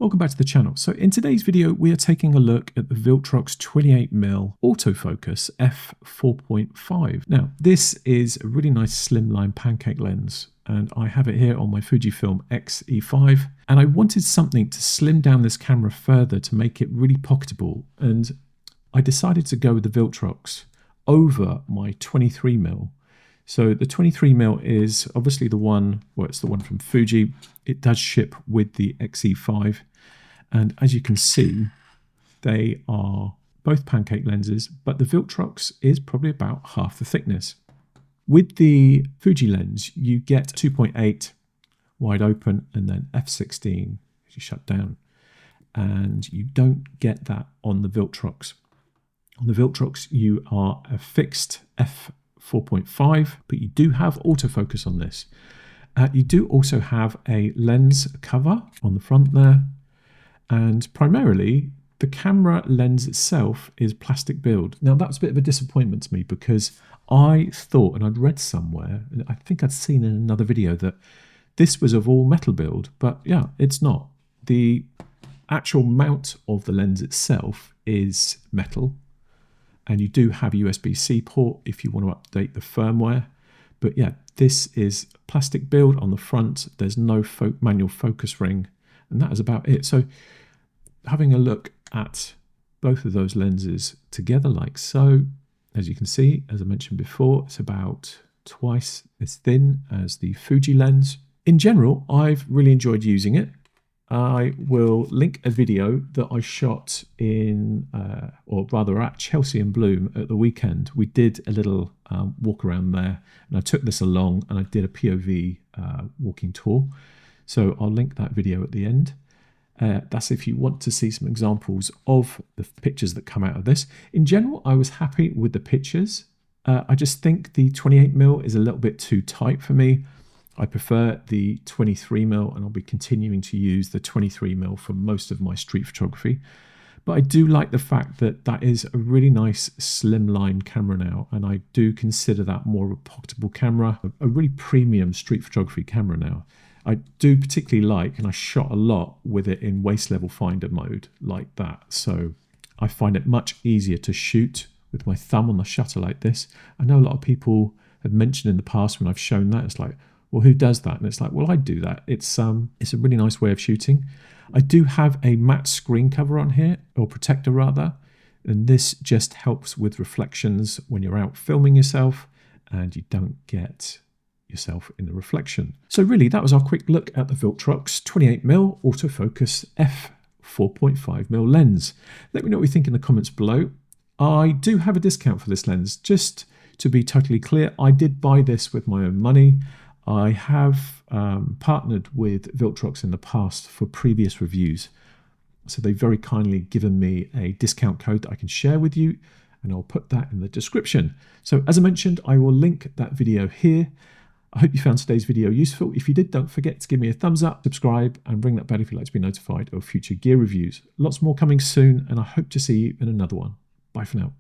Welcome back to the channel. So in today's video, we are taking a look at the Viltrox 28mm autofocus f4.5. Now, this is a really nice slimline pancake lens, and I have it here on my Fujifilm X-E5. And I wanted something to slim down this camera further to make it really pocketable. And I decided to go with the Viltrox over my 23mm. So the 23mm is obviously the one, well, it's the one from Fuji. It does ship with the X-E5. And as you can see, they are both pancake lenses, but the Viltrox is probably about half the thickness. With the Fuji lens, you get 2.8 wide open and then f16 as you shut down. And you don't get that on the Viltrox. On the Viltrox, you are a fixed f4.5, but you do have autofocus on this. You do also have a lens cover on the front there, and primarily the camera lens itself is plastic build. Now that's a bit of a disappointment to me because I thought, and I'd read somewhere, and I think I'd seen in another video, that this was of all metal build, but yeah, it's not. The actual mount of the lens itself is metal. And you do have a USB-C port if you want to update the firmware. But yeah, this is plastic build on the front. There's no manual focus ring, and that is about it. So having a look at both of those lenses together like so, as you can see, as I mentioned before, it's about twice as thin as the Fuji lens. In general, I've really enjoyed using it. I will link a video that I shot in, or rather at Chelsea and Bloom at the weekend. We did a little walk around there, and I took this along and I did a POV walking tour. So I'll link that video at the end. That's if you want to see some examples of the pictures that come out of this. In general, I was happy with the pictures. I just think the 28mm is a little bit too tight for me. I prefer the 23mm, and I'll be continuing to use the 23mm for most of my street photography. But I do like the fact that that is a really nice slimline camera now, and I do consider that more of a pocketable camera, a really premium street photography camera now. I do particularly like, and I shot a lot with it in waist level finder mode like that. So I find it much easier to shoot with my thumb on the shutter like this. I know a lot of people have mentioned in the past when I've shown that, it's like, well, who does that? And it's like, well, I do that. It's a really nice way of shooting. I do have a matte screen cover on here, or protector rather, and this just helps with reflections when you're out filming yourself and you don't get yourself in the reflection. So really, that was our quick look at the Viltrox 28mm autofocus f4.5mm lens. Let me know what you think in the comments below. I do have a discount for this lens. Just to be totally clear, I did buy this with my own money. I have partnered with Viltrox in the past for previous reviews. So they've very kindly given me a discount code that I can share with you, and I'll put that in the description. So as I mentioned, I will link that video here. I hope you found today's video useful. If you did, don't forget to give me a thumbs up, subscribe, and ring that bell if you'd like to be notified of future gear reviews. Lots more coming soon, and I hope to see you in another one. Bye for now.